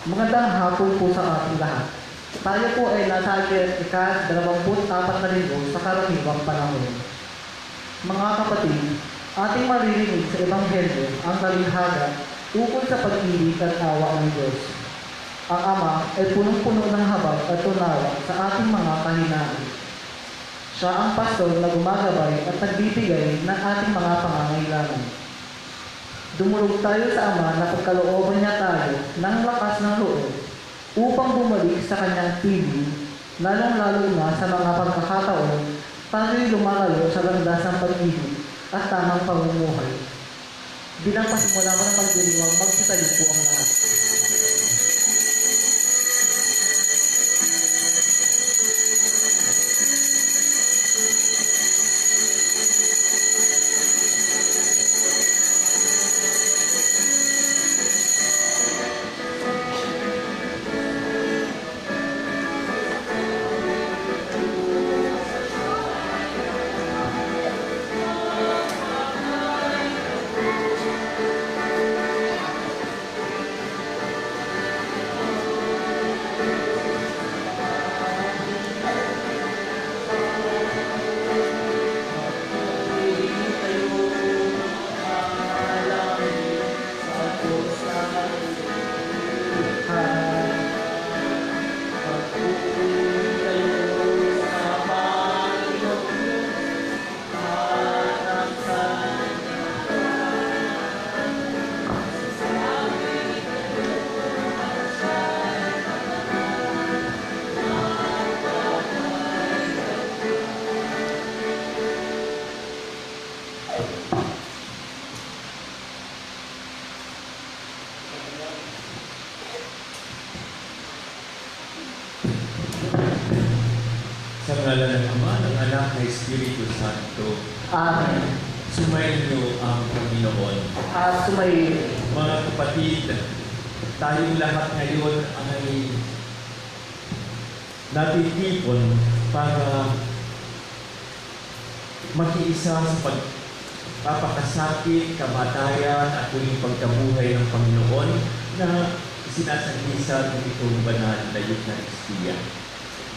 Magandang hapon po sa ating lahat. Tayo po ay nasa ika-24 na linggo sa karaniwang panahon. Mga kapatid, ating maririnig sa Ebanghelyo ang talihada ukol sa pag-ibig at awa ng Diyos. Ang Ama ay punong-puno ng habag at unawa sa ating mga kahinaan. Siya ang pastor na gumagabay at nagbibigay ng ating mga pangangailangan. Dumulog tayo sa Ama na pagkalooban niya tayo ng lakas ng loob upang bumalik sa kanyang piling, lalong-lalo na sa mga pagkakataon tayo'y lumalayo sa landas ng pag-ibig at tamang pamumuhay. Bilang pasimula mo ng pagdiriwang, magsitayo po ang lahat. Sa ngalan ng Ama, ng Anak, ng Espiritu Santo. Amen. Sumainyo ang Panginoon. At sumayin. Mga kapatid, tayong lahat ngayon ay natitipon para makiisa sa pagpapakasakit, kamatayan at muling pagkabuhay ng Panginoon na sinasagisa ng itong banal na Eucharistia.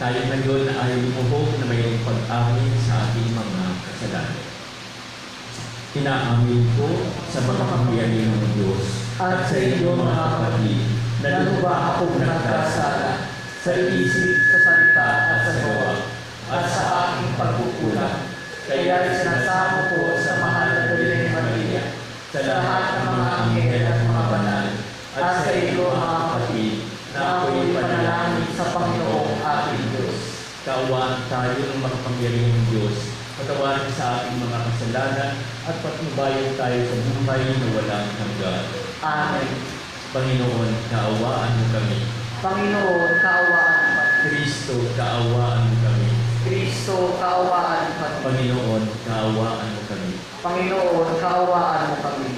Tayo ngayon ay lumuhog na mayroong pag-amin sa ating mga kasalanan. Inaamin ko sa makapangyarihan ng Diyos At sa inyo mga kapatid, na luba akong nagkasala sa isip, sa salita at sa gawa, at sa aking pagkukulang. Kaya isinasamo ko sa mahal na Birhen Maria, sa lahat ng mga anghel at mga banal, at sa iyo mga kapatid, na ako'y panalangin sa Panginoong ating Diyos. Kaawaan tayo ng makapangyarihan ng Diyos, patawarin sa ating mga kasalanan, at patnubayan tayo sa buhay na walang hanggan. Amen. Panginoon, kaawaan mo kami. Panginoon, kaawaan mo kami. Kristo, kaawaan mo kami. Kristo, kaawaan mo kami. Panginoon, kaawaan mo kami. Panginoon, kaawaan mo kami.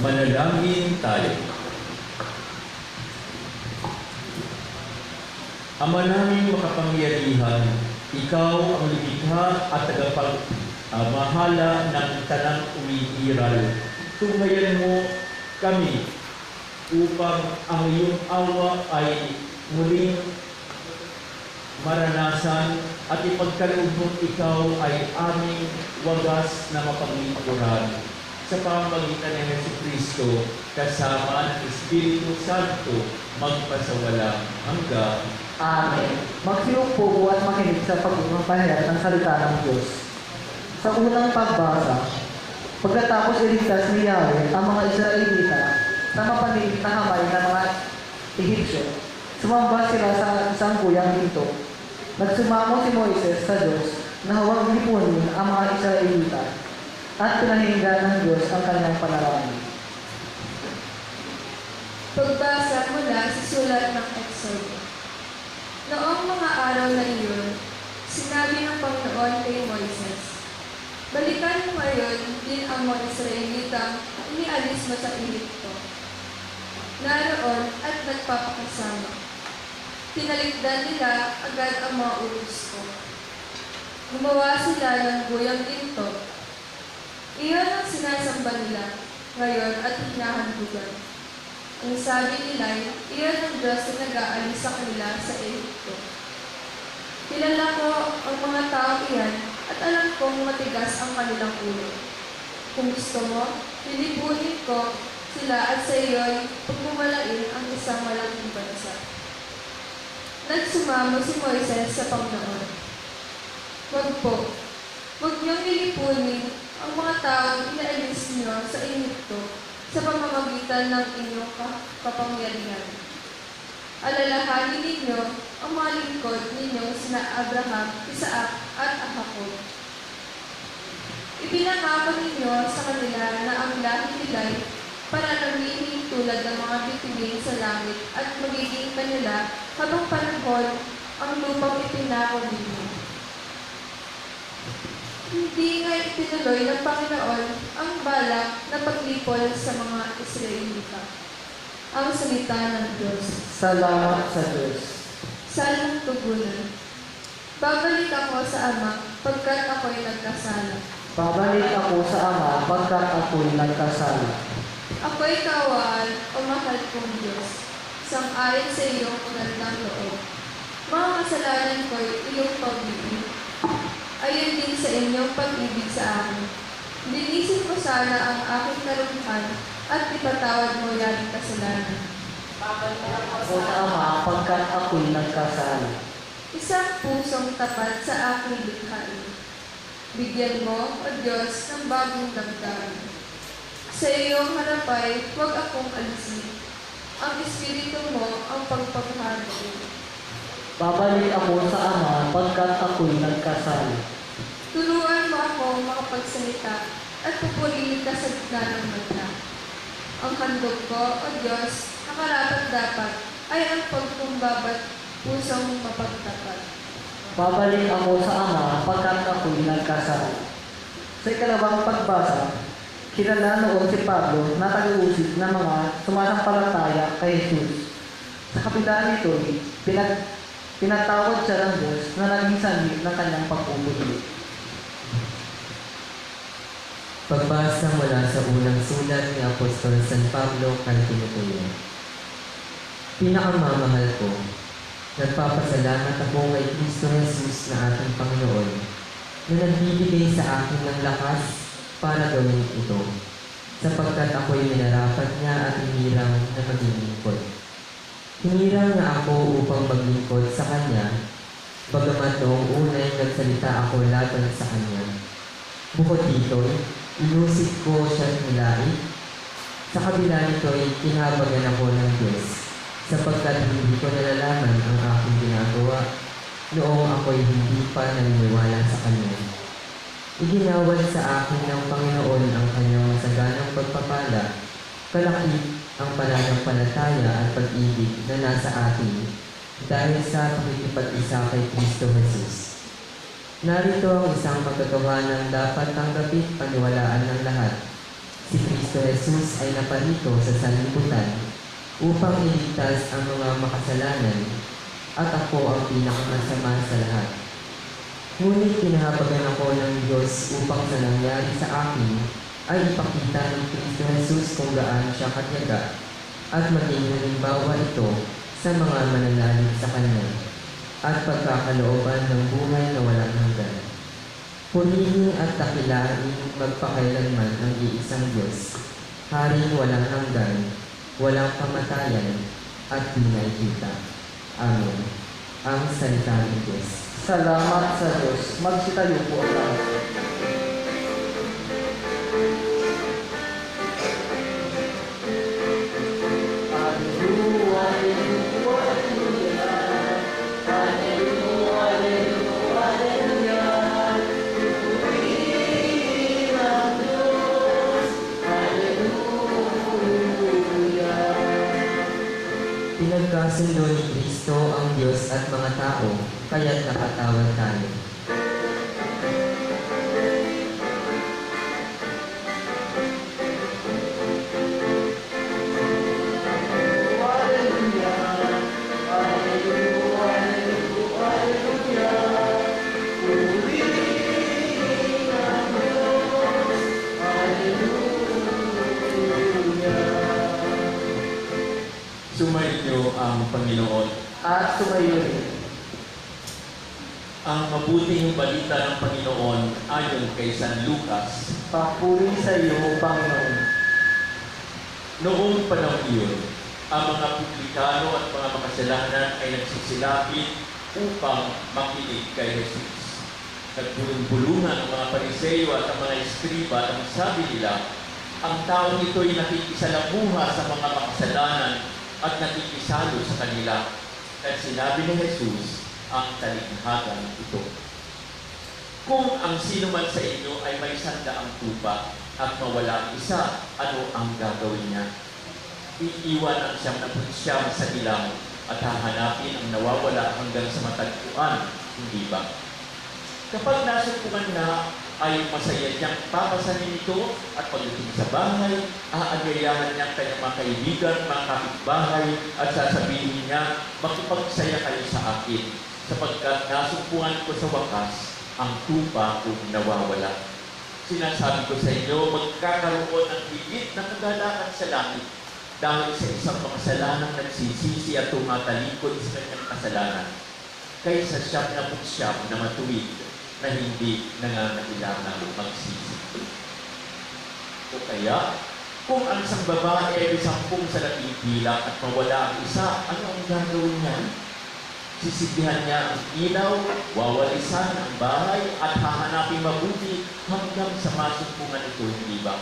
Manalangin tayo. Ama naming makapangyarihan, Ikaw ang lumikha at tagapagmahala ng tanang umiiral. Tungayan mo kami upang ang iyong awa ay muling maranasan at ipagkaloob mong ikaw ay aming wagas na mapaglingkuran sa pamamagitan ng Jesucristo kasama ng Espiritu Santo magpasawalang hanggang. Amen. Magsiupo at makinig sa pagpapahayag ng salita ng Diyos. Sa unang pagbasa, pagkatapos iligtas ni Yahweh ang mga Israelita sa mapanigit na kamay ng mga Ehipsyo, sumamba sila sa isang kuyang dito. Nagsumamo si Moises sa Diyos na huwag lipunin ang mga Israelita at pinahinggan ng Diyos ang kanyang panalangin. Pagbasa mula sa sulat ng Exodo. Noong mga araw na iyon, sinabi ng Panginoon kay Moises, balikan mo ngayon din ang mga Israelitang inialis mo sa Ehipto. Naroon at nagpapakasama. Tinalikdan nila agad ang mga ulos ko. Gumawa sila ng guyang ginto. Iyon ang sinasamba nila ngayon at hinahandugan. Ang sabi nila, iyon ang Diyos na nag-aalis sa kanila sa Ehipto. Kilala ko ang mga tao iyan at alam kong matigas ang kanilang ulo. Kung gusto mo, lilipunin ko sila at sa iyo'y pagmumalain ang isang malaking bansa. Nagsumamo si Moises sa Panginoon. Wag po, huwag niyong lilipunin ang mga taong inaalis niyo sa Ehipto sa pamamagitan ng inyong kapangyarihan. Alalahanin ninyo ang mga lingkod ninyong sina Abraham, Isaac at Jacob. Ipinangako ninyo sa kanila na ang lahi nila'y pananamihin tulad ng mga bituin sa langit at magiging kanila habang panahon ang lupang ipinako ninyo. Hindi nga itinuloy ng Panginoon ang balak na paglipol sa mga Israelita. Ang salita ng Diyos. Salamat sa Diyos. Salmong tugunan. Babalik ako sa Ama pagkat ako'y nagkasala. Babalik ako sa Ama pagkat ako'y nagkasala. Ako'y kaawaan o mahal kong Diyos. sang-ayon sa iyong magandang loob. Mga kasalanan ko'y iyong pag-ibig. Ayon din sa inyong pag-ibig sa akin. Linisin mo sana ang aking karunungan at ipatawad mo yaring kasalanan. O sa Ama, pagkat ako'y nagkasala. Isang pusong tapat sa aking likhain. Bigyan mo, O Diyos, ng bagong damdamin. Sa iyong harapay, huwag akong alisin. Ang Espiritu mo ang pagpaghari ko. Babalik ako sa Ama, pagkat ako'y nagkasala. Turuan mo ako makapagsalita at pupurihin ka sa gitna ng mata. Ang handog ko, O Diyos, na karapat-dapat ay ang pagkumbabat pusong mapagtapat. Babalik ako sa Ama, pagkat ako'y nagkasala. Sa ikalawang pagbasa, kilala noon si Pablo na taga-usig ng mga sumasampalataya kay Jesus. Sa kapitan nito, pinatawad siya ng Diyos na naging sanhi ng kanyang pagpupuli. Pagbasa mula sa unang sulat ni Apostol San Pablo kay Timoteo. Pinakamamahal ko, nagpapasalamat ako kay Kristo Jesus na ating Panginoon na nagbibigay sa akin ng lakas para gawin ito, sapagkat ako'y minarapat niya at hinirang na maging lingkod. Hinirang na ako upang maglingkod sa Kanya, bagamat noong unay nagsalita ako laban sa Kanya. Bukod dito, inusit ko siya nilait. Sa kabila nito'y kinabagan ako ng Diyos, sapagkat hindi ko nalalaman ang aking ginagawa noong ako'y hindi pa naniniwala sa Kanya. Iginawad sa akin ng Panginoon ang Kanyang masaganang pagpapala, kalakip ang pananampalataya at pag-ibig na nasa atin dahil sa pakikipag-isa kay Kristo Jesus. Narito ang isang magkagawa ng dapat tanggapit paniwalaan ng lahat. Si Kristo Jesus ay naparito sa sanlibutan upang iligtas ang mga makasalanan at ako ang pinakamasama sa lahat. Ngunit pinahabagan ako ng Diyos upang sa nangyari sa akin ay ipakita ng Kristo Jesus kung gaano siya katyaga at maging halimbawa ito sa mga mananalig sa Kanya at pagkakalooban ng buhay na walang hanggan. Purihin at dakilain magpakailanman ang iisang Diyos, Haring walang hanggan, walang kamatayan, at di nakikita. Amen. Ang salita ng Diyos. Salamat sa Diyos. Magsitayo po ang lahat. Pinagkasundo ni Kristo ang Diyos at mga tao, kaya't nakatawad tayo. Sumainyo ang Panginoon. At sumayo rin. Ang mabuting balita ng Panginoon ayon kay San Lucas. Papuri sa iyo, Panginoon. Noong panahon iyon, ang mga publikano at mga makasalanan ay nagsisilapit upang makinig kay Jesus. Nagpulong-pulungan ang mga Pariseo at ang mga Eskriba at ang sabi nila, ang taong ito'y nakikisalamuha sa mga makasalanan at nakikisalo sa kanila. At sinabi ni Jesus ang talinhagang ito. Kung ang sino man sa inyo ay may 100 tupa at mawala ang isa, ano ang gagawin niya? Iiwan ang 99 sa ilang at hahanapin ang nawawala hanggang sa matagpuan, hindi ba? Kapag nasumpungan na, ay masaya niyang papasanin ito at pagdating sa bahay, aagayahan niya ang kanyang mga kaibigan, mga kapitbahay at sasabihin niya, makipagsaya kayo sa akin sapagkat nasumpungan ko sa wakas ang tupa kong nawawala. Sinasabi ko sa inyo, magkakaroon ng higit na kagalakan sa langit dahil sa isang makasalanang nagsisisi at tumatalikod sa kanyang kasalanan, kaysa siyam na matuwid na hindi nangangailangan magsisi. O kaya, kung ang isang babae ay 10 sa labing bilang at mawala ang isa, ano ang gagawin niya? Sisipihan niya ang ilaw, wawalisan ang bahay, at hahanapin mabuti hanggang sa masumpungan ito, hindi ba?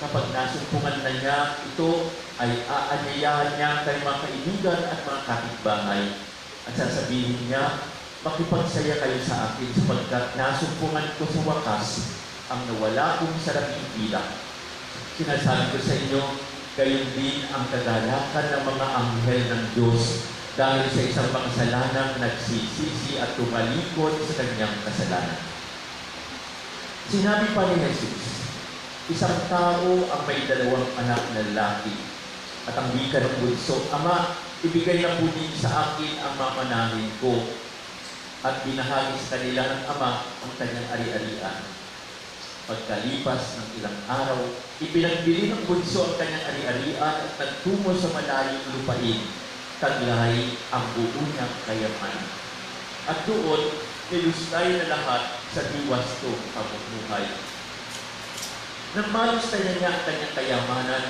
Kapag nasumpungan na niya, ito ay aanyayahan niya ang kanyang mga kaibigan at mga kapitbahay. At sasabihin niya, makipagsaya kayo sa akin sapagkat nasumpungan ko sa wakas ang nawala kong sa labing bilang. Sinasabi ko sa inyo, gayon din ang kagalakan ng mga anghel ng Diyos dahil sa isang makasalanang nagsisisi at tumalikod sa kanyang kasalanan. Sinabi pa ni Jesus, isang tao ang may 2 anak na lalaki at ang wika ng bunso, Ama, ibigay na po din sa akin ang mamanahin ko at binahagi sa kanila ng ama ang kanyang ari-arian. Pagkalipas ng ilang araw, ipinagbili ng bunso ang kanyang ari-arian at nagtungo sa malayong lupain, taglay ang buo niyang kayamanan. At doon, nilustay na lahat sa diwasto pamumuhay. Nang malustayan niya ang kanyang kayamanan,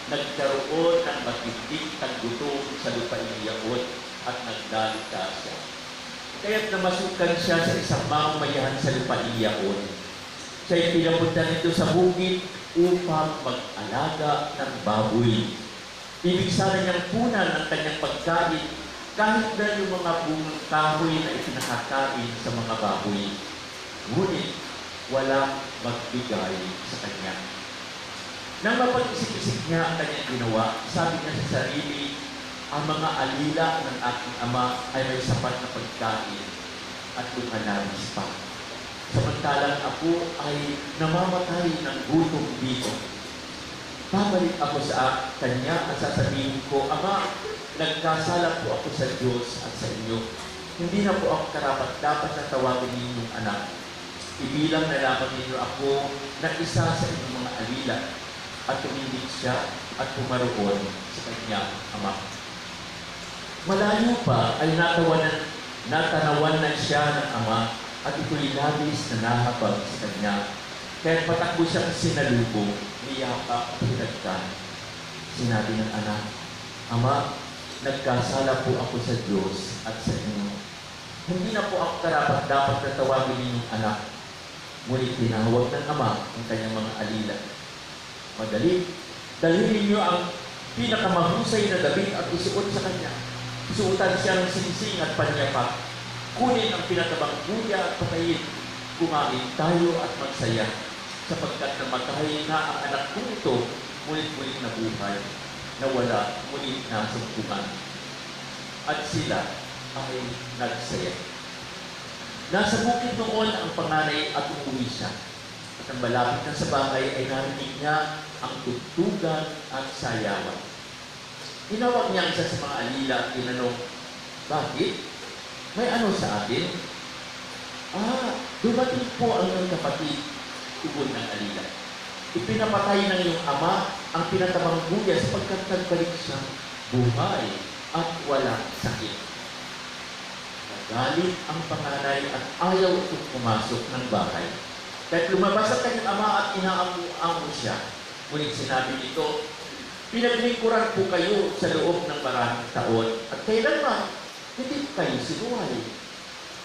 nagkaroon ng matinding taggutom sa lupain niyaon at nagdalita siya. Kaya't namasukan siya sa isang mamamayahan sa lupain niyaon. Siya'y pinapunta nito sa bukid upang mag-alaga ng baboy. Ibig sana niyang punan ang kanyang pagkain kahit na yung mga bungang kahoy na ipinakakain sa mga baboy. Ngunit walang magbigay sa kanya. Nang mapag-isip-isip niya ang kanyang ginawa, sabi niya sa sarili, ang mga alila ng aking ama ay may sapat na pagkain at lumalabis pa. Samantalang ako ay namamatay ng gutom dito. Babalik ako sa kanya at sasabihin ko, Ama, nagkasala po ako sa Diyos at sa inyo. Hindi na po ako karapat-dapat na tawagin ninyong anak. Ibilang na lamang ninyo ako na isa sa inyong mga alila at tumindig siya at pumaroon sa kanyang ama. Malayo pa ay natanawan na siya ng ama at ito'y labis na nahabag sa kanya. Kaya patakbo siyang sinalubong, niyakap at hinagkan. Sinabi ng anak, Ama, nagkasala po ako sa Diyos at sa inyo. Hindi na po ako karapat-dapat na tawagin ninyong anak. Ngunit tinawag ng ama ang kanyang mga alila. Madali, dalhin ninyo ang pinakamahusay na damit at isuot sa kanya. Suotan siya ng singsing at panyapak. Kunin ang pinatabang buya at patayin. Kumain tayo at magsaya. Sapagkat namatay na ang anak kong ito, mulit-mulit na buhay. Nawala, mulit na sumpungan. At sila ay nagsaya. Nasa bukid noon ang panganay at umuwi siya. At ang malapit na sa bahay ay narinig niya ang tugtugan at sayawan. Tinawag niya ang isa sa mga alila at tinanong, Bakit? May ano sa atin? Dumating po ang iyong kapatid, tugon ng alila. Ipinapatay ng iyong ama ang pinatabang buya sapagkat nagbalik siyang buhay at walang sakit. Nagalit ang panganay at ayaw itong pumasok ng bahay. Kahit lumabas ang kanyang ama at inaamo siya. Ngunit sinabi nito, pinaglingkuran po kayo sa loob ng maraming taon at kailanman hindi kayo sinuway.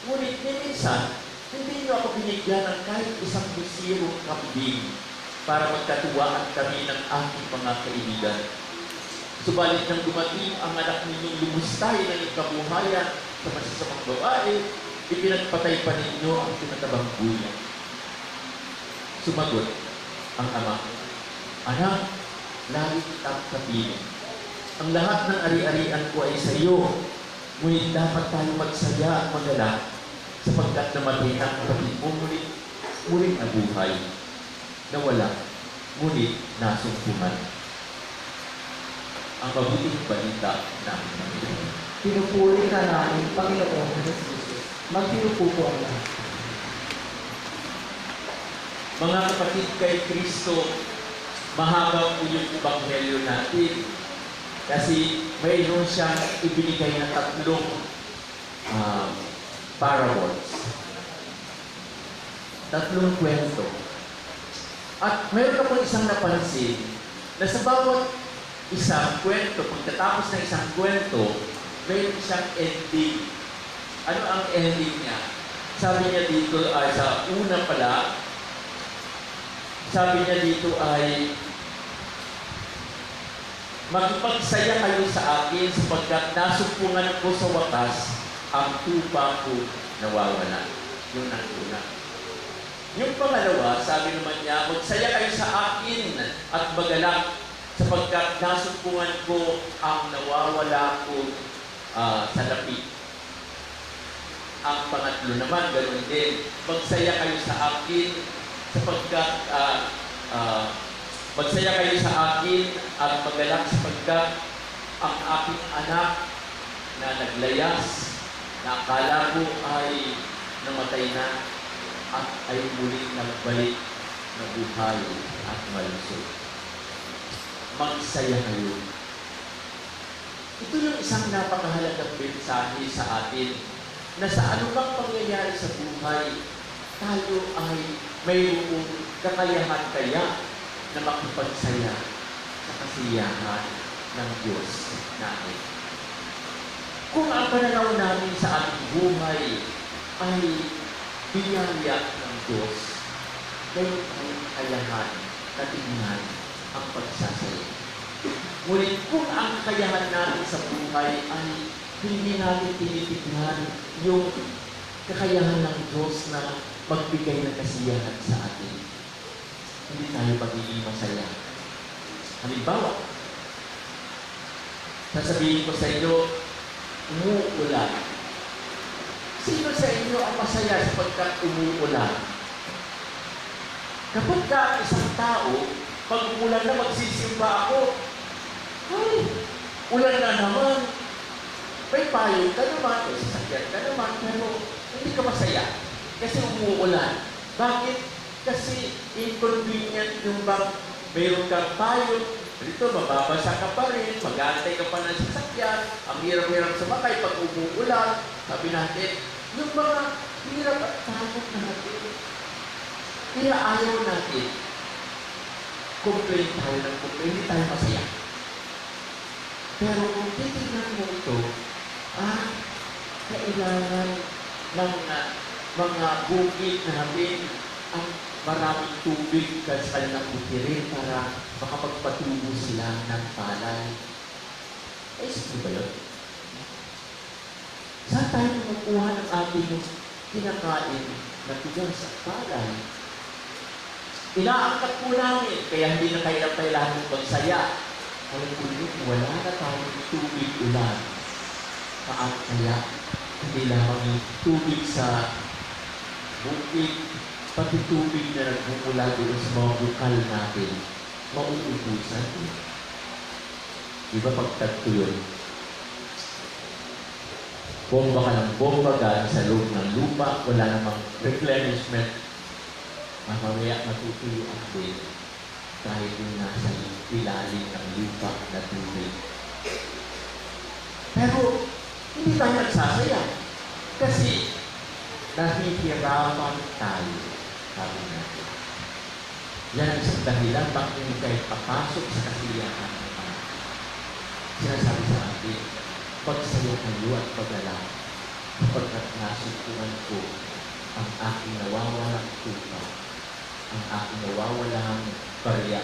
Ngunit minsan, hindi niyo ako binigyan ng kahit isang bisirong kambing para magkatuwaan kami ng aking mga kaibigan. Subalit nang dumating ang anak ninyong lumustay ng ikabuhayan sa masasamang babae, ipinagpatay pa ninyo ang tinatabang buya. Sumagot ang ama, Anak, lagi kitang kapiling. Ang lahat ng ari-arian ko ay sa iyo, ngunit dapat tayo magsaya at magalak sapagkat namatay ang kapatid mo muling nabuhay. Nawala, ngunit nasumpungan. Ang mabuting balita namin namin. Pinupuri ka namin, Panginoon Jesus. Magpinupo po ang lahat. Mga kapatid kay Kristo, Mahaba po yung ebanghelyo natin. Kasi mayroon siyang ibinigay na tatlong parables. Tatlong kwento. At mayroon ako isang napansin na sa bawat isang kwento, pagkatapos ng isang kwento, mayroon siyang ending. Ano ang ending niya? Sabi niya dito ay sa una pala, sabi niya dito ay magpagsaya kayo sa akin sapagkat nasumpungan ko sa wakas ang tupa ko nawawala. Yun ang una. Yung pangalawa, sabi naman niya, magsaya kayo sa akin at magalak sapagkat nasumpungan ko ang nawawala ko sa lapi. Ang pangatlo naman, ganoon din, magsaya kayo sa akin sapagkat magsaya kayo sa akin at magalak sapagkat ang aking anak na naglayas, na akala ko ay namatay na at ay muling nagbalik na buhay at malusog. Magsaya kayo. Ito yung isang napakahalagang mensahe sa atin na sa anumang pangyayari sa buhay, tayo ay mayroong kakayahan kaya na makipagsaya sa kasiyahan ng Diyos natin. Kung ang pananaw namin sa ating buhay ay biyaya ng Diyos, mayroon tayong kakayahan na tingnan ang pagsasaya. Ngunit kung ang kakayahan natin sa buhay ay hindi natin tinitignan yung kakayahan ng Diyos na magbigay ng kasiyahan sa atin, hindi tayo magiging masaya. Halimbawa, sasabihin ko sa inyo, umuulan. Sino sa inyo ang masaya sapagkat umuulan? Kapag ka isang tao, pag umulan na magsisimba ako, ay, ulan na naman. May payo ka naman, may sasakyan ka naman, pero hindi ka masaya kasi umuulan. Bakit? Kasi inconvenient yung bang mayroon kang payo, dito mababasa ka pa rin, mag-aantay ka pa ng sasakyan, ang hirap-hirap sumakay pag umuulan. Sabi natin, yung mga hirap at takot natin, kaya ayaw natin, complain tayo ng complain, hindi tayo masaya. Pero kung titignan mo ito, kailangan ng mga bukid natin ang maraming tubig sa kanilang butirin para makapagpatubo sila ng palay. Ay, sino ba yun? Saan tayo makuha ng ating kinakain na tugas sa palay? Inaangkat po namin, kaya hindi na kailangan magsaya. Kaya kulit, wala na tayong tubig ulan. Kaya hindi lamang yung tubig sa bukid, pati tubig na nagmumula doon sa mga bukal natin, mauubusan. Di ba pagtagto yun? Bomba ka ng bomba galing sa loob ng lupa, wala namang replenishment. Mamaya matutuyo ang din dahil yung nasa ilalim ng lupa na tubig. Pero hindi tayo nagsasaya kasi nahihirapan tayo. Sabi natin. Yan ang isang dahilan bakit hindi tayo papasok sa kasiyahan ng mga. Sinasabi sa atin, pagsaya kayo at paglalaki sapagkat nasumpungan ko ang aking nawawalang tupa, ang aking nawawalang barya,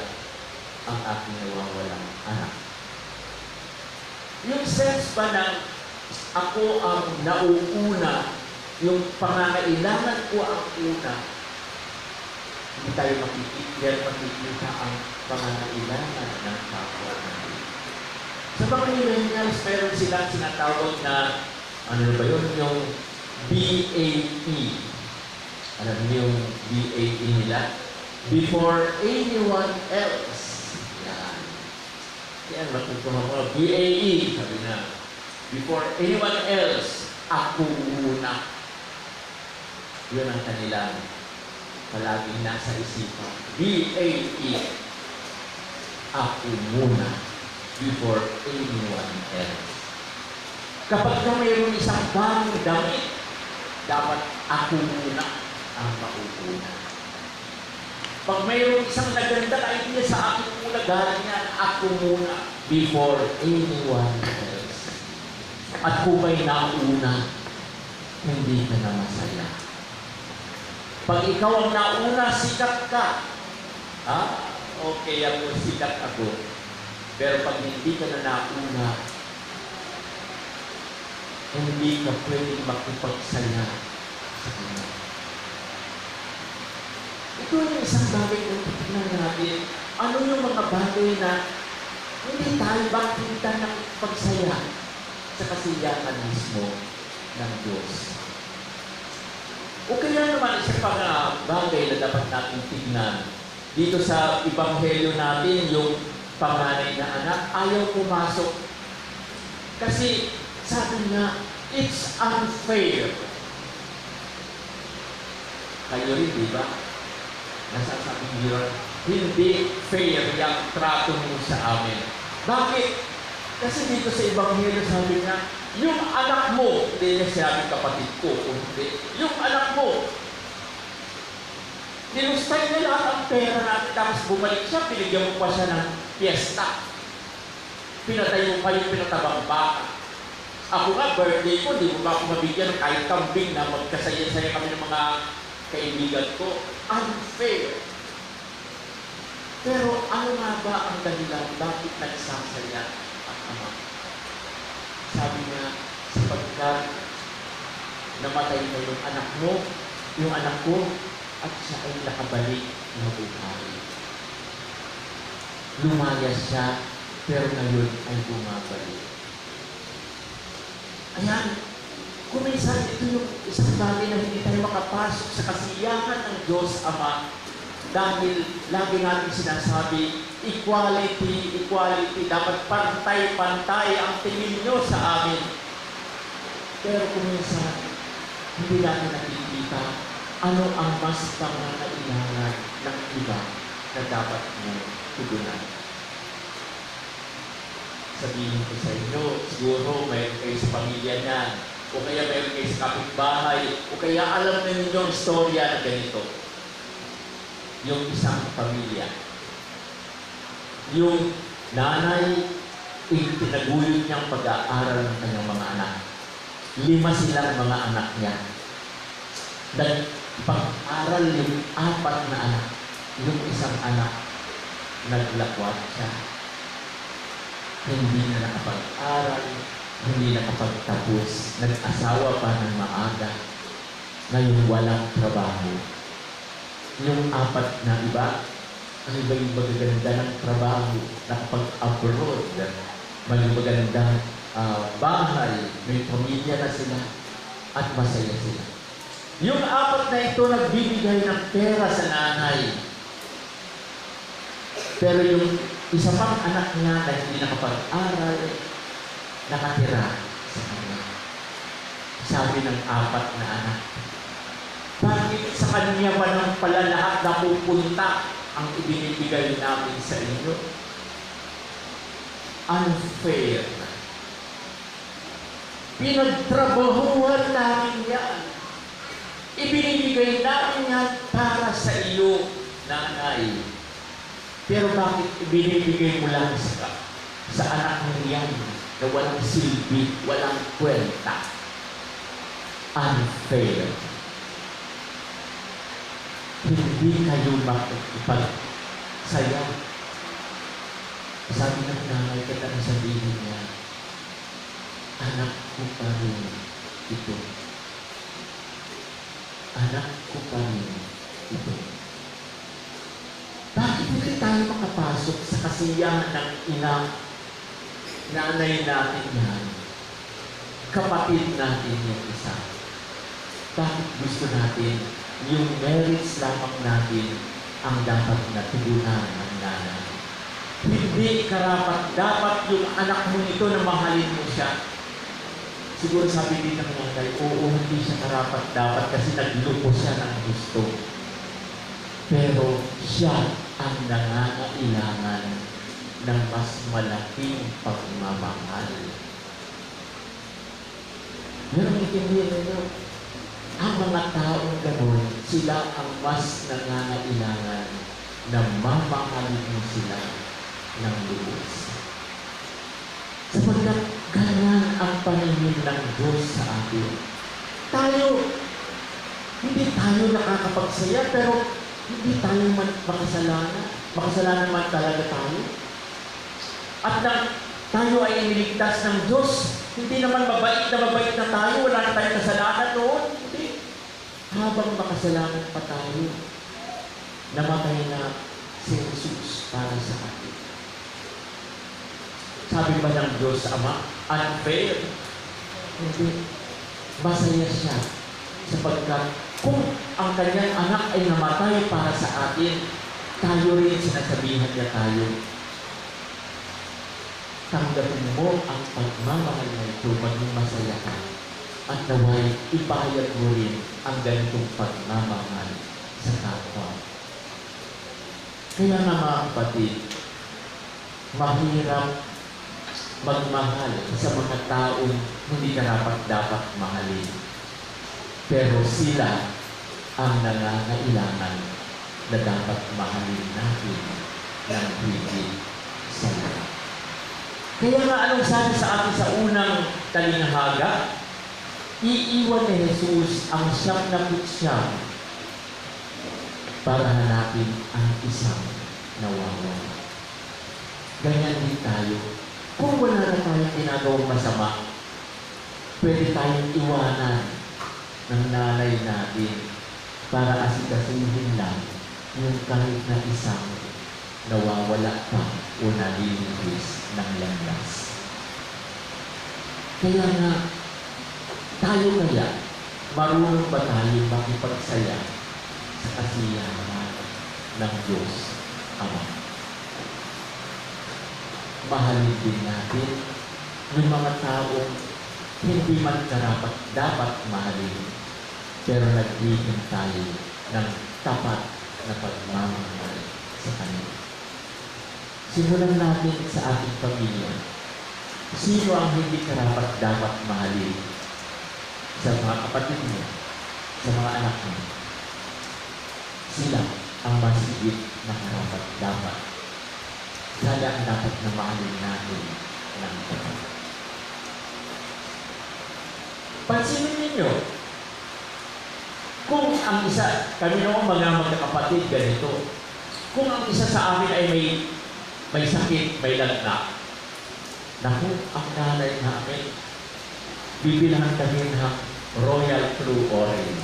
ang aking nawawalang anak. Yung sense ba ng ako ang nauuna, yung pangangailangan ko ang una, hindi tayo makikita ang pangangailangan ng kapwa natin. Sa mga millennials, meron silang sinatawag na, ano ba yun, yung BAE. Alam niyo yung BAE nila? Before anyone else. Yan. Yan, matutuwa mo. BAE, sabi na. Before anyone else, ako muna. Yun ang kanilang palaging nasa isipan. BAE. ako muna before anyone else. Kapag ka mayroong isang bagong damit, dapat ako muna ang mauuna. Pag mayroong isang nagandang idea sa akin muna, galing yan, ako muna before anyone else. At kung may nauna, hindi ka na masaya. Pag ikaw ang nauna, sikat ka. Ha? Okay ako, sikat ako. Pero pag hindi ka na nauna, hindi ka pwedeng makipagsaya sa kanya. Ito yung isang bagay na titignan natin. Ano yung mga bagay na hindi tayo makikita ng pagsaya sa kasiyahan mismo ng Diyos. O kaya naman isa pang bagay na dapat natin tignan. Dito sa Ebanghelyo natin, yung panganay na anak, ayaw pumasok. Kasi sabi niya, it's unfair. Kayo rin, di ba? Nasasabi niyo, hindi fair yung trato mo sa amin. Bakit? Kasi dito sa Ebanghelyo sabi niya, yung anak mo, hindi niya sinabi kapatid ko, kung hindi, yung anak mo, nilustay niya lahat ang pera natin, tapos bumalik siya, pinigyan mo pa siya ng piyesta. Pinatay mo pa yung pinatabang baka. Ako nga, birthday ko, di mo ba ako mabigyan ng kahit kambing na magkasaya-saya kami ng mga kaibigan ko. Unfair. Pero ano nga ba ang dahilan bakit nagsasaya ang ama? Sabi niya, sapagkat namatay na yung anak mo, yung anak ko, at siya ay nakabalik na buhay. Lumayas siya, pero ngayon ay bumabalik. Ayan, kung minsan ito yung isang bagay na hindi tayo makapasok sa kasiyahan ng Diyos Ama dahil lagi natin sinasabi, equality, equality, dapat pantay-pantay ang tingin nyo sa amin. Pero kung minsan, hindi natin nakikita ano ang mas pangangailangan ng iba na dapat mo tugunan. Sabihin ko sa inyo, siguro mayroon kayo sa pamilya niyan, o kaya mayroon kayo sa kapitbahay, o kaya alam na ninyo ang istorya na ganito. Yung isang pamilya. Yung nanay, pinaguyod niyang pag-aaral ng kanyang mga anak. 5 silang mga anak niya. Nagpag-aral yung 4 na anak. Yung isang anak, naglakwat siya. Hindi na nakapag-aral, hindi nakapagtapos, nag-asawa pa ng maaga, ngayon walang trabaho. Yung 4 na iba, ang iba-yung magaganda ng trabaho, nakapag-abroad, may magagandang bahay, may pamilya na sila, at masaya sila. Yung 4 na ito, nagbibigay ng pera sa nanay. Pero yung isa pang anak niya na hindi nakapag-aral, nakatira sa kanya. Sabi ng 4 na anak, bakit sa kanya ba nang pala lahat na pupunta ang ibinibigay namin sa inyo? Unfair. Pinagtrabahuhan namin yan. Ibinibigay namin yan para sa iyo, nanay. Pero bakit ibinibigay mo lang sa anak mo yan na walang silbi, walang kwenta? Unfair. Hindi kayo makikipagsaya. Sabi ng nanay, kaya ang sabihin niya, anak ko pa rin ito. Anak ko pa rin ito. Bakit hindi tayo makapasok sa kasiyahan ng ina, nanay natin yan, kapatid natin yung isa? Bakit gusto natin yung merits lamang natin ang dapat na tugunan ng nanay? Hindi karapat, dapat yung anak mo ito na mahalin mo siya. Siguro sabi din ng nanay, oo, hindi siya karapat dapat kasi naglupo siya ng gusto. Pero siya ang nangangailangan ng mas malaking pagmamahal. Pero intindihin ninyo, ang mga taong gano'n, sila ang mas nangangailangan na mamahalin mo sila ng lubos. Sapagkat ganyan ang paningin ng Diyos sa atin. Hindi tayo nakakapagsaya, pero hindi tayo man makasalanan. Makasalanan man talaga tayo. At nang tayo ay iniligtas ng Diyos, hindi naman mabait na tayo, wala na tayong kasalanan noon. Hindi. Habang makasalanan pa tayo, namatay na si Jesus para sa atin. Sabi ba ng Diyos Ama, unfair? Hindi. Masaya siya sapagkat kung ang kanyang anak ay namatay para sa atin, tayo rin sinasabihan niya tayo, tanggapin mo ang pagmamahal na ito, maging masaya ka. At naway, ipahayag mo rin ang ganitong pagmamahal sa kapwa. Kaya nga mga kapatid, mahirap magmahal sa mga taong hindi dapat mahalin. Pero sila ang nangangailangan na dapat mahalin natin ng higit sa lahat. Kaya nga anong sabi sa atin sa unang talinghaga? Iiwan ni Jesus ang 99 para hanapin ang isang nawawala. Ganyan din tayo. Kung wala na tayong ginagawang masama, pwede tayong iwanan ng nanay natin para asikasuhin lang yung kahit na isang nawawala pa o nalilibis ng landas. Kaya nga, tayo kaya, marunong ba tayo makipagsaya sa kasiyahan ng Diyos Ama? Mahalin din natin yung mga taong hindi man karapat dapat mahalin, pero nagbibigay tayo ng tapat na pagmamahal sa kanila. Simulan natin sa ating pamilya. Sino ang hindi karapat dapat mahalin? Sa mga kapatid mo, sa mga anak mo. Sila ang mas higit na karapat dapat. Sila ang dapat na mahalin natin ng tapat. Pansinin ninyo, kung ang isa, kami noong mga magkakapatid ganito, kung ang isa sa amin ay may sakit, may lagna, naku, ang nanay namin, bibilangan kami ng Royal True Orange.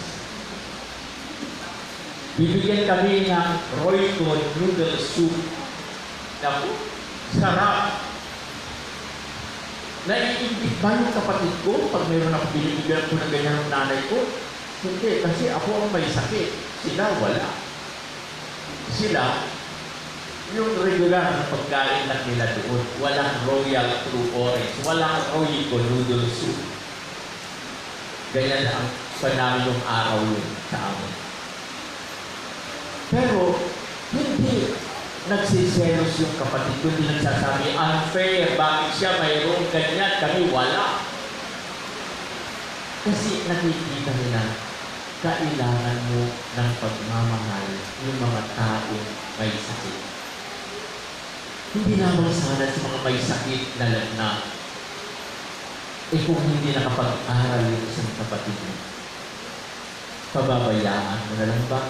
Bibigyan kami ng Royco Noodle Soup. Naku, sarap. Naiingit ba yung kapatid ko pag mayroon ako binibigyan ko ng ganyan ng nanay ko? Hindi, kasi ako ang may sakit. Sila wala. Sila, yung regular na pagkain lang nila doon, walang Royal True Orange, walang Royco Noodle Soup. Ganyan ang panaming araw yun sa amin. Pero, hindi nagsiselos yung kapatid ko, hindi nagsasabi, unfair, bakit siya mayroong ganyan, kami wala. Kasi nakikita nila, kailangan mo ng pagmamahal yung mga taong may sakit. Hindi naman sana sa mga may sakit na lagna. Kung hindi nakapag-aral yung isang kapatid mo, pababayaan mo na lang ba?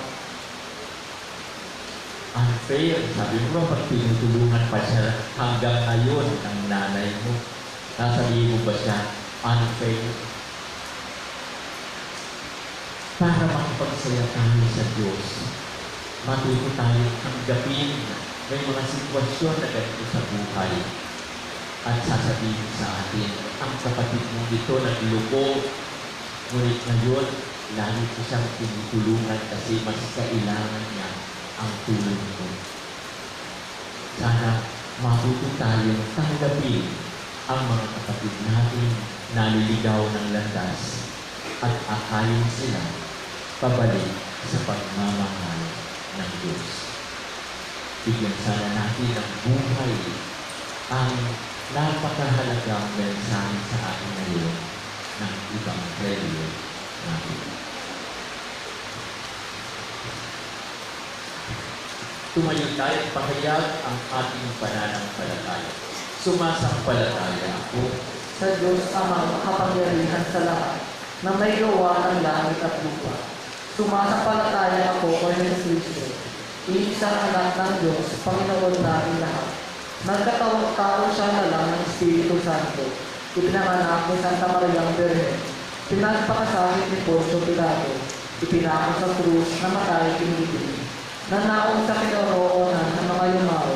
Unfair. Sabi mo ba, pag tinutulungan pa siya hanggang ngayon ng nanay mo, nasabihin mo ba siya, unfair? Para makipagsaya tayo sa Diyos, matuto tayong tanggapin may mga sitwasyon na ganito sa buhay. At sasabihin sa atin, ang kapatid mong ito naglubog, ngunit ngayon, lalo ko siyang tinutulungan kasi mas kailangan niya ang tulong mo. Sana matuto tayong tanggapin ang mga kapatid natin na naliligaw ng landas at akayin sila pabalik sa pagmamahal ng Diyos. Bigyan sana natin ang buhay ang napakahalagang mensahe sa atin ngayon ng Ebanghelyo natin. Tumayo tayo at pahayag ang ating pananampalataya. Sumasampalataya ako Sa Diyos Amang makapangyarihan sa lahat, na may gawa ng langit at lupa. Sumasampalataya ako kay Jesucristo, iisang anak ng Diyos, Panginoon natin lahat. Nagkatawang-tao siya na lang ng Espiritu Santo, ipinanganak ni Santa Mariang Birhen, pinagpakasakit ni Poncio Pilato, ipinako sa krus, namatay pinipili, nanaon sa kinaroonan ng mga yumao,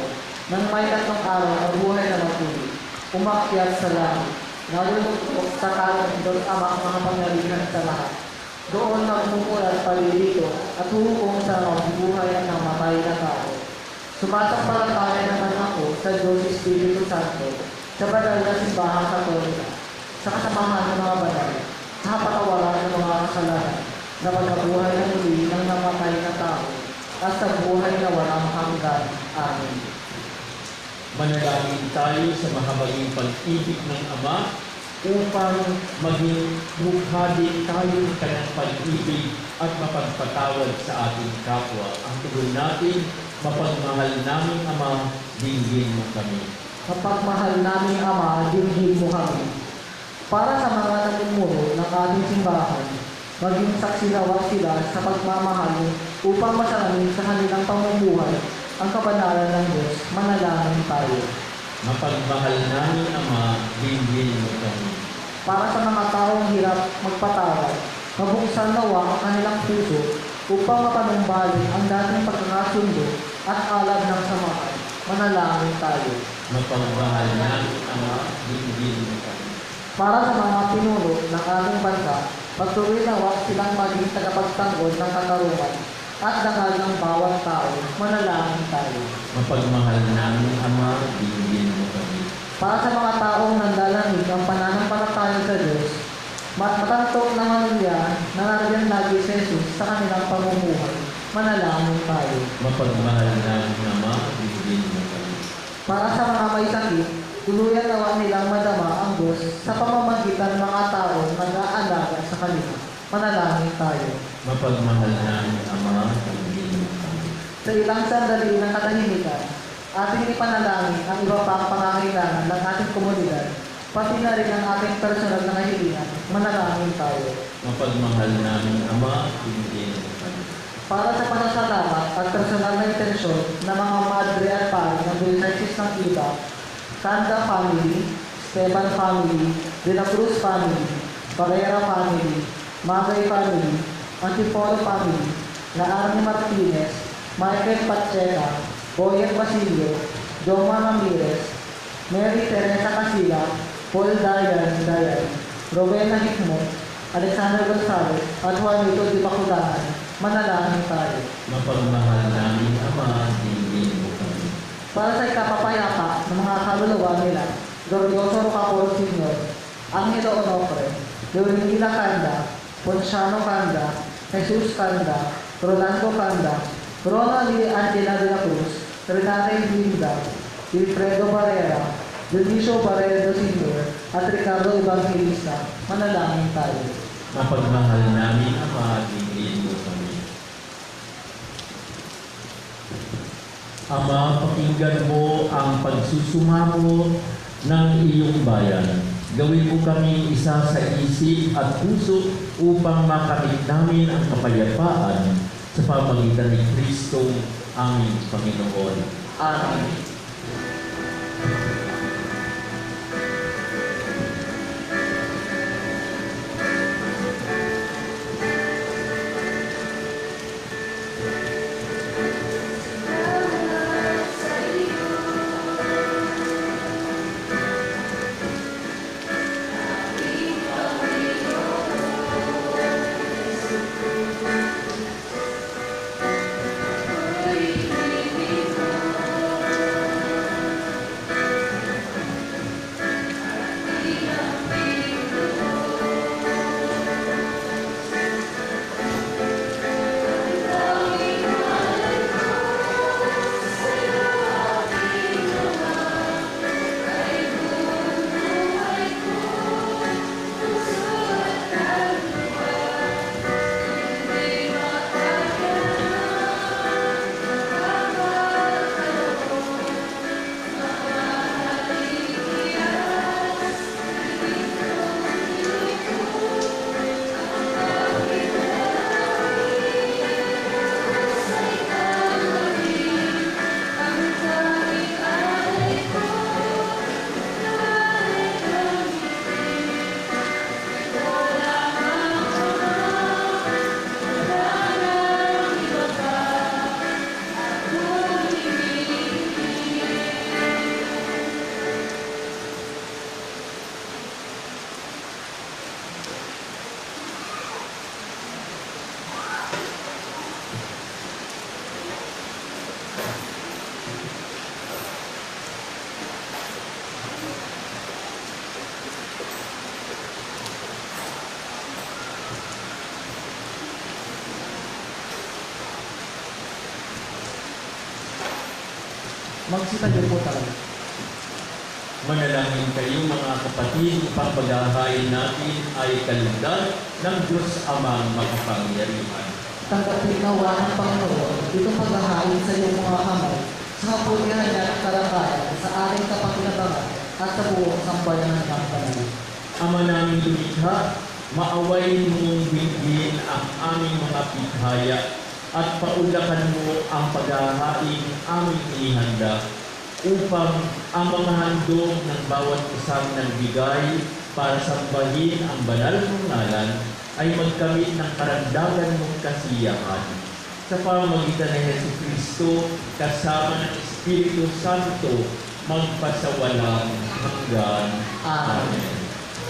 nang may 3 araw na buhay na matuli, umakyat sa langit, nalulugtok sa kanan ng Ama makapangyarihan sa lahat. Doon magmumulat palilito at huhukom sa mga buhay at ng matay na tao. Sumasampalataya naman ako sa Diyos Espiritu Santo, sa banal na simbahang Katolika, sa kasamahan ng mga banal, sa kapatawaran ng mga kasalanan, na magkabuhay na muli ng namatay na tao, at sa buhay na walang hanggan. Amen. Manalangin tayo sa mahabaging pag-ibig ng Ama upang maging mukha din tayo ng kanyang pag-ibig at mapagpatawad sa ating kapwa. Ang tugon natin, mapagmahal naming Ama, dinggin mo kami. Mapagmahal namin Ama, dinggin mo kami. Para sa mga namumuno ng ating simbahan, maging saksinawa sila sa pagmamahal upang masalamin sa kanilang pamumuhay ang kabanalan ng Diyos. Manalangin tayo. Mapagmahal namin Ama, dinggin mo kami. Para sa mga taong hirap magpatawad, mabuksan nawa ang kanilang puso upang mapanumbalik ang dating pagkakasundo at alab ng samahan. Manalangin tayo. Mapagmahal namin Ama, dinggin mo kami. Para sa mga pinuno ng ating bansa, pagtuloy nawa silang maging tagapagtanggol ng katarungan at dangal ng bawat tao. Manalangin tayo. Mapagmahal namin Ama, dinggin mo kami. Para sa mga taong nandalamig ang pananampalataya sa Diyos, matantok na Maria na nariyan lagi si Jesus sa kanilang pamumuhay. Manalangin tayo. Mapagmahal namin Ama, dinggin mo kami. Para sa mga may sakit, tuluyan nawa nilang madama ang Diyos sa pamamagitan ng mga taong nag-aalaga sa kanila. Manalangin tayo. Mapagmahal namin Ama, dinggin mo kami. Sa ilang sandali ng katahimikan, ating ipanalangin ang iba pang pangangailangan ng ating komunidad, pati na rin ang ating personal na kahilingan. Manalangin tayo. Mapagmahal namin Ama, dinggin mo kami. Para sa pasasalamat at personal na intensyon ng mga madre at pari ng Diocese ng Iba, Kanda family, Esteban family, De La Cruz family, Barrera family, Magay family, Antipolo family, Laarni Martinez, Michael Pacheca, Boyer Basilio, Joma Ramirez, Mary Teresa Casilla, Paul Dayan, Rowena Hikmot, Alexander Gonzalez, at Juanito Di Bacudahan. Manalangin tayo. Mapagmahal namin Ama, dinggin mo kami. Para sa ikapapayapa ng mga kaluluwa nila, Glorioso Rocapolo Sr., Angelo Onofre, Leonila Canda, Ponciano Canda, Jesus Canda, Rolando Canda, Rona Lee Angela de la Cruz, Renate Linda, Wilfredo Barrera, Dionisio Barredo Sr., at Ricardo Evangelista. Manalangin tayo. Mapagmahal namin Ama, dinggin mo kami. Ama, pakinggan mo ang pagsusumamo ng iyong bayan. Gawin mo kami isa sa isip at puso upang makamit namin ang kapayapaan sa pamagitan ni Kristo, aming Panginoon. Amen. Magsitayo po talaga. Manalangin kayo mga kapatid upang paghahain natin ay kalugdan ng Diyos Amang makapangyarihan. Tanggapin nawa ng Panginoon itong paghahain sa iyong mga kamay sa kapulihan niya at kalakayan sa ating kapakinabangan at sa buong sambayanan ng Panginoon. Ama namin lumikha, maawain mong bigyan ang aming mga pighaya at paunlakan mo ang paghahain aming inihanda upang ang mga handog ng bawat isang nagbigay para sambahin ang banal mong ngalan ay magkamit ng karagdagan mong kasiyahan. Sa pamamagitan ng Hesus Kristo, kasama ng Espiritu Santo, magpasawalang hanggan. Amen.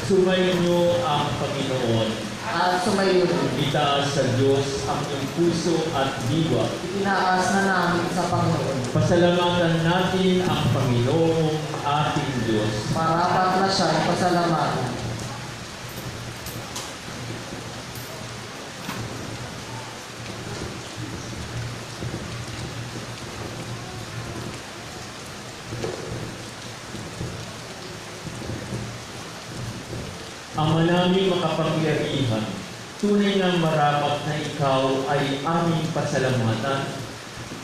Sumainyo ang Panginoon. At sumayo rin, Itaas sa Diyos ang iyong puso at diwa. itinaas na namin sa Panginoon. Pasalamatan natin ang Panginoong ating Diyos. Marapat na siya pasalamatan. Ama namin makapangyarihan, tunay ng marapat na ikaw ay aming pasalamatan.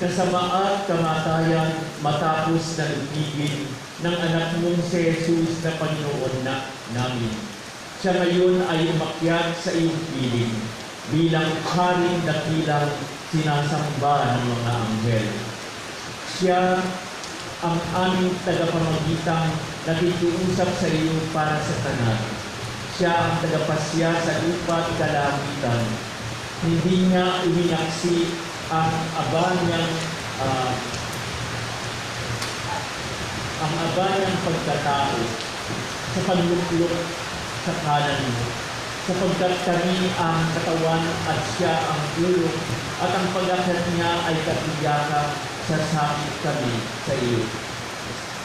Kasama at kamatayan matapos na lupigin ng anak mong si Jesus na Panginoon na namin. Siya ngayon ay umakyat sa iyong piling bilang haring dakilang sinasamba ng mga anghel. Siya ang aming tagapamagitang nakikiusap sa iyo para sa tanan. Siya ang tagapasya sa lupa at kalangitan. Hindi niya uminaksi ang abanyang pagkatao sa pagluklok sa kanan mo, sapagkat kami ang katawan at siya ang ulo, at ang pag-akyat niya ay katiyakan sa sakit kami sa iyo.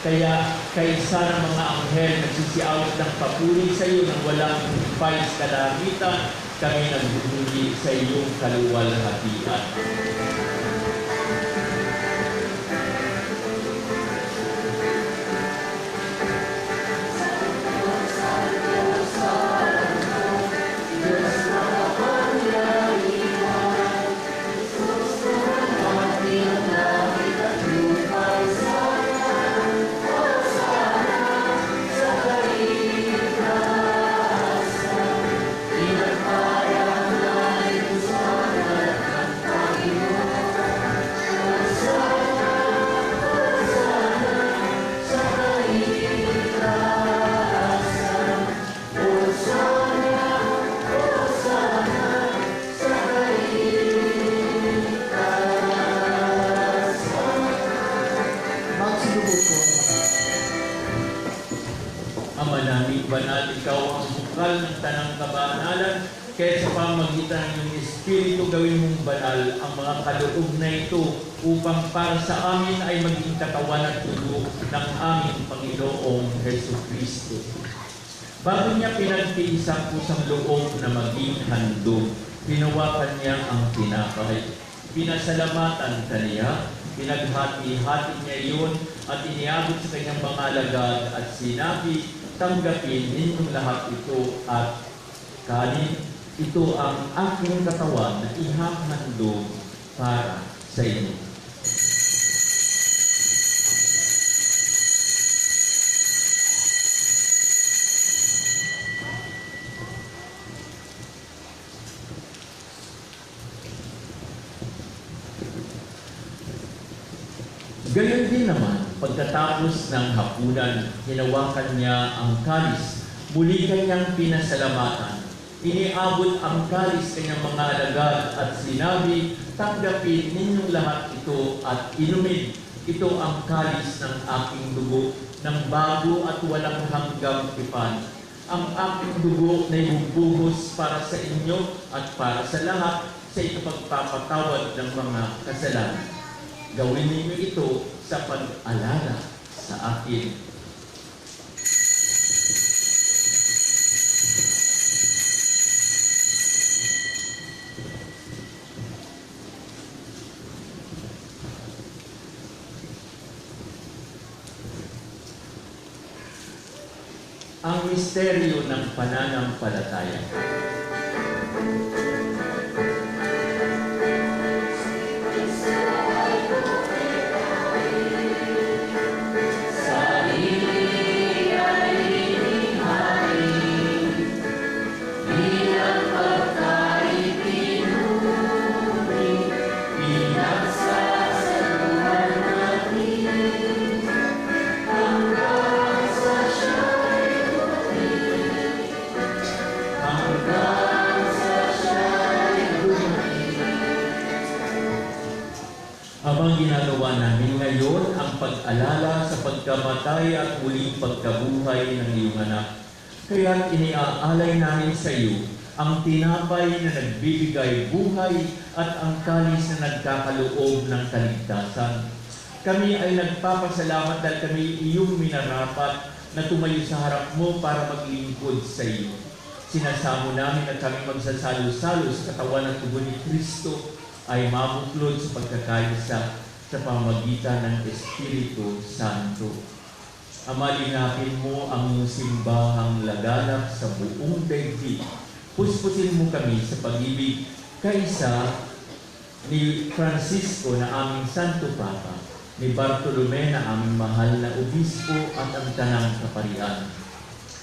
Kaya kaysa ng mga anghel nagsisiawit ng papuri sa iyo ng walang humpay sa kalangitan, kami nagbubuhi sa iyong kaluwalhatian. Magsilubog po. Ama namin banal, ikaw ang bukal ng tanang kabanalan, kaya sa pamagitan ng iyong Espiritu gawin mong banal ang mga kaloob na ito upang para sa amin ay maging katawan at dugo ng aming Panginoong Hesus Kristo. Bago niya pinagtiis ang pusang loob na maging handog, pinawakan niya ang tinapay. Pinasalamatan kaniya, pinaghati-hati niya iyon at iniabot sa kanyang mga alagad at sinabi, tanggapin ninyong lahat ito at kanin. Ito ang aking katawan na ihahandog para sa inyo. Gayon din naman, pagkatapos ng hapunan, hinawakan niya ang kalis. Muli kanyang pinasalamatan. Iniabot ang kalis kanyang mga alagad at sinabi, tanggapin ninyong lahat ito at inumin. Ito ang kalis ng aking dugo, ng bago at walang hanggang tipan. Ang aking dugo na ibubuhos para sa inyo at para sa lahat sa ipagpapatawad ng mga kasalanan. Gawin ninyo ito sa pag-alala sa akin. ang misteryo ng pananampalataya. Habang ginagawa namin ngayon ang pag-alala sa pagkamatay at muling pagkabuhay ng iyong anak, kaya iniaalay namin sa iyo ang tinapay na nagbibigay buhay at ang kalis na nagkakaloob ng kaligtasan. Kami ay nagpapasalamat dahil kami iyong minarapat na tumayo sa harap mo para maglingkod sa iyo. Sinasamo namin na kami magsasalo-salo sa katawan at tubo ni Kristo ay mabuklod sa pagkakaisa sa pamagitan ng Espiritu Santo. Ama, linapin mo ang simbahang laganap sa buong daigdig. Puspusin mo kami sa pag-ibig kaisa ni Francisco na aming Santo Papa, ni Bartolome na aming mahal na obispo at ang tanang kaparian.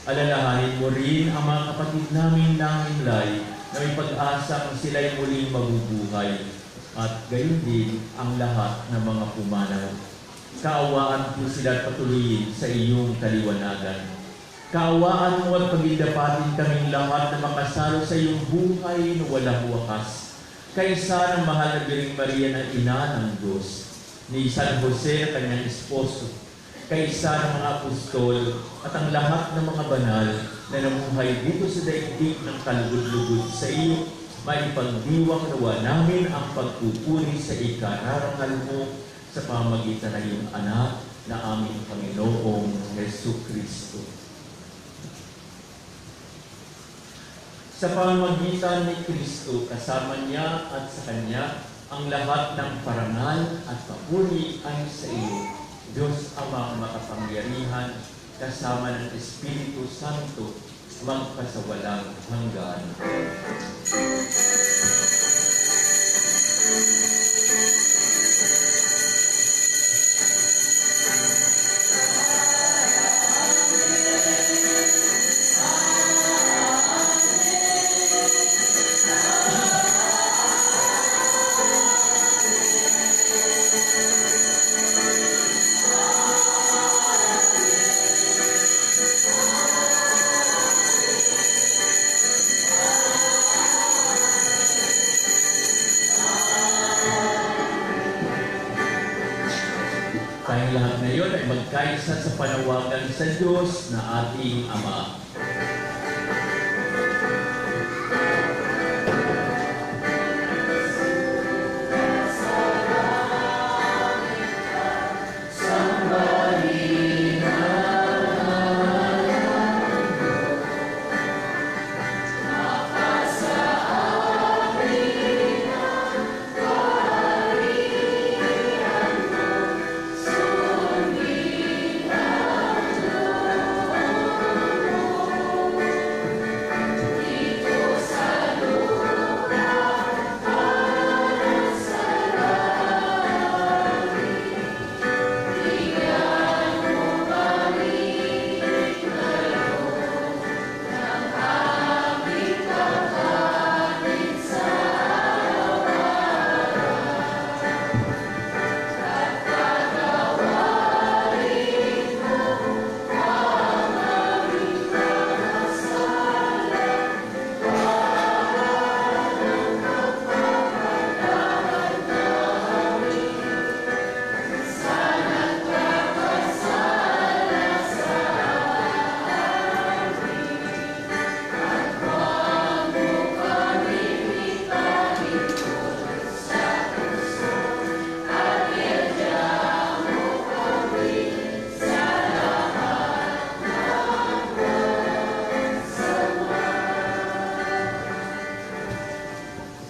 Alalahanin mo rin ang mga kapatid namin ng Himlay na may pag-asa kung sila'y muling mabubuhay, at gayon din ang lahat ng mga pumanaw. Kaawaan po sila patuloyin sa iyong kaliwanagan. Kaawaan mo at pagindapatin kaming lahat na makasalo sa iyong buhay na walang wakas. Kaisa ng mahal na Biring Maria na ina ng Diyos, ni San Jose na kanyang esposo, kaisa ng mga apostol at ang lahat ng mga banal na namuhay dito sa daigdig ng kalugod-lugod sa iyo, maipagdiwang nawa namin ang pagpupuri sa ikararangal mo sa pamagitan ng iyong anak na aming Panginoong Jesucristo. Sa pamagitan ni Kristo, kasama niya at sa Kanya, ang lahat ng parangal at papuri ay sa iyo, Diyos Amang makapangyarihan, kasama ng Espiritu Santo, magpasawalang hanggan. Tayong lahat ngayon ay magkaisa sa panawagan sa Diyos na ating Ama.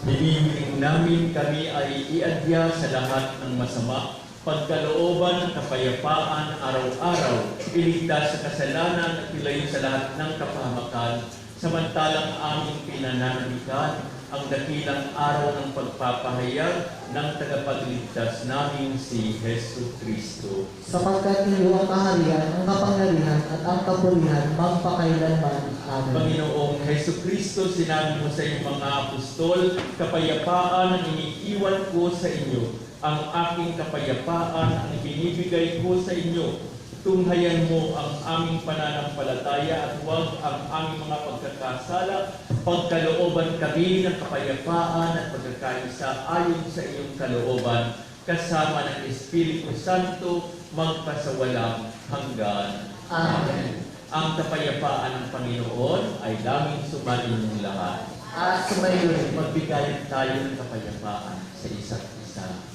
Hinihiling namin kami ay iadya sa lahat ng masama, pagkalooban ng kapayapaan araw-araw, iligtas sa kasalanan at ilayo sa lahat ng kapahamakan, samantalang aming pinananalikan ang dakilang araw ng pagpapahayag ng tagapagligtas namin si Hesus Kristo. Sapagkat iyo ang kaharian, ang kapangyarihan, at ang kapurihan magpakailanman. Amen. Panginoong Hesus Kristo, sinabi mo sa iyong mga apostol, kapayapaan ang iniiwan ko sa inyo. Ang aking kapayapaan ang ibinibigay ko sa inyo. Tunghayan mo ang aming pananampalataya at huwag ang aming mga pagkakasala. Pagkalooban kami ng kapayapaan at pagkakaisa ayon sa iyong kalooban, kasama ng Espiritu Santo, magpasawalang hanggan. Amen. Ang kapayapaan ng Panginoon ay daming sumaling lahat. At sumayo rin. Magbigayan tayo ng kapayapaan sa isa't isa.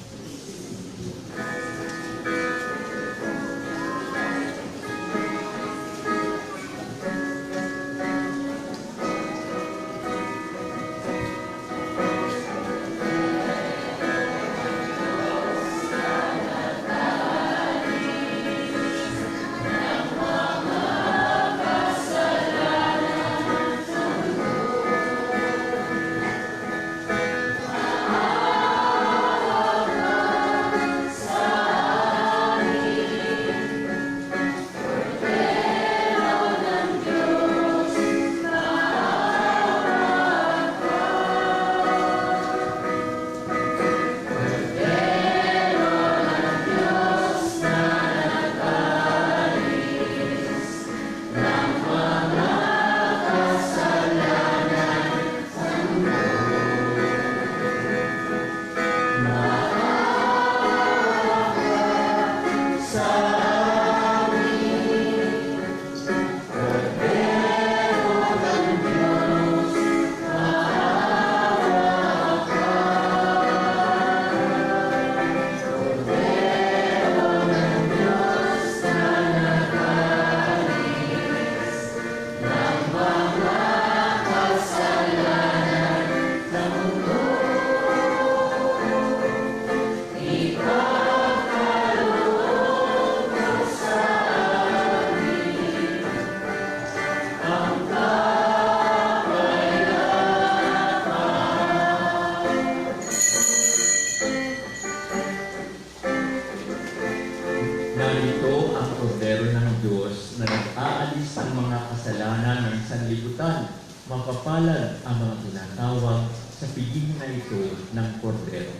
Narito ang kordero ng Diyos na nag-aalis ng mga kasalanan ng sanlibutan. Mapapalad ang mga tinatawag sa piging na ito ng kordero.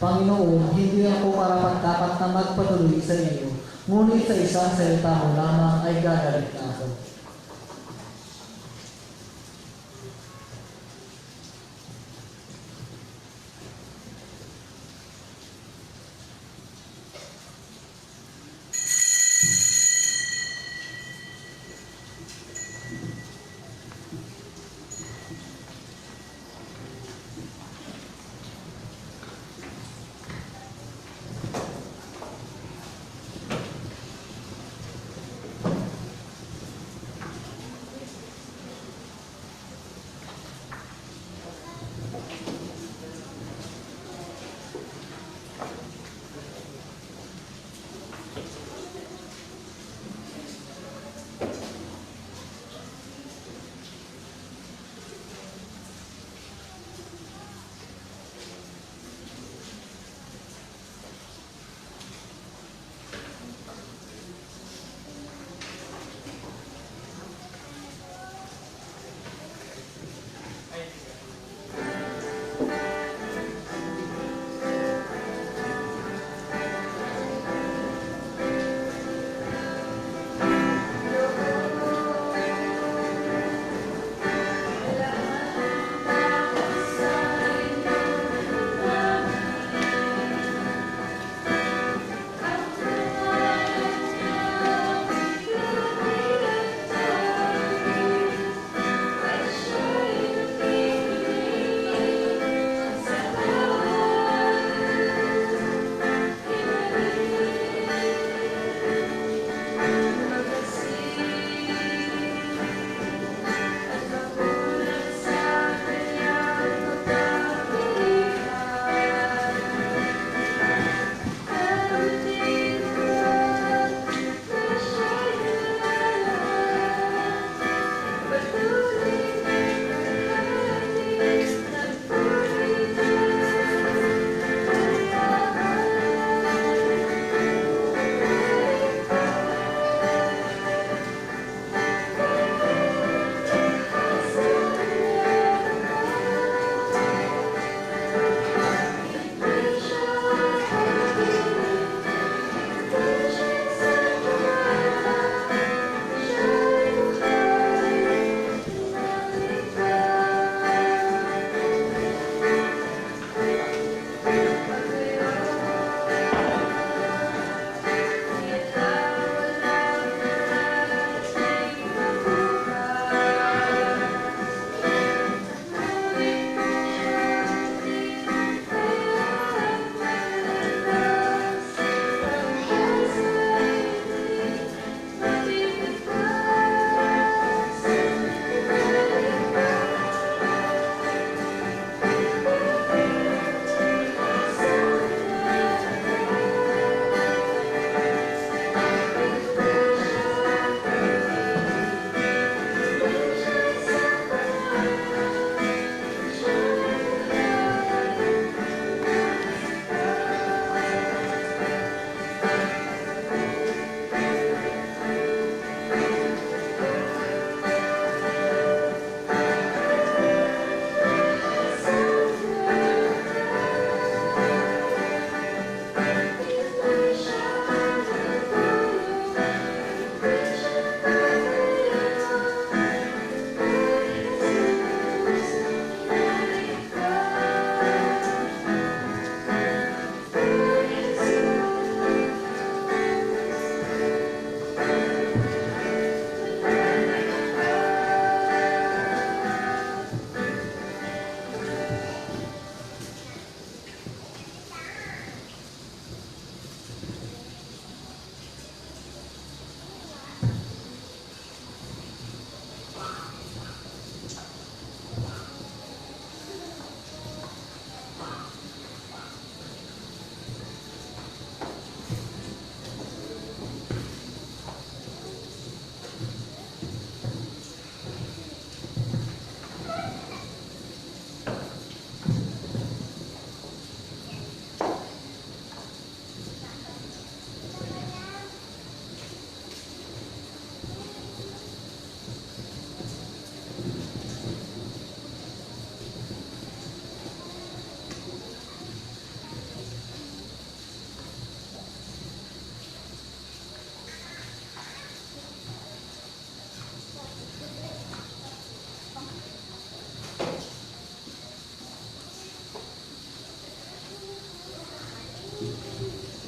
Panginoon, hindi ako karapat-dapat na magpatuloy sa iyo, ngunit sa isang salita mo lamang ay gagalit na ako.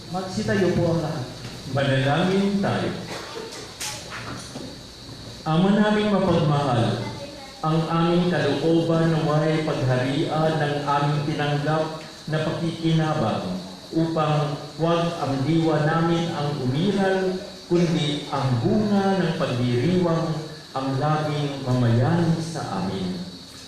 Magsitayo po ang lahat. Manalangin tayo. Ama naming mapagmahal, ang aming kalooban naway pagharian ng aming tinanggap na pakikinabang upang huwag ang diwa namin ang umiral, kundi ang bunga ng pagdiriwang ang laging mamayani sa amin.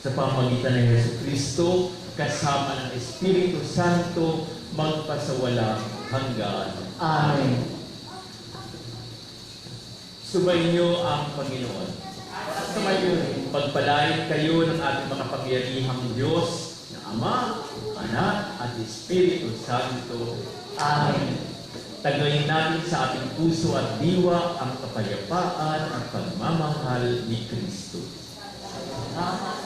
Sa pamagitan ng Yesu Kristo, kasama ng Espiritu Santo, magpasawala hanggan. Amen. Sumainyo ang Panginoon. Sumainyo rin. Pagpalain kayo ng ating makapangyarihang Diyos na Ama, Anak, at Espiritu Santo. Amen. Tagayin natin sa ating puso at diwa ang kapayapaan at pagmamahal ni Kristo. Salamat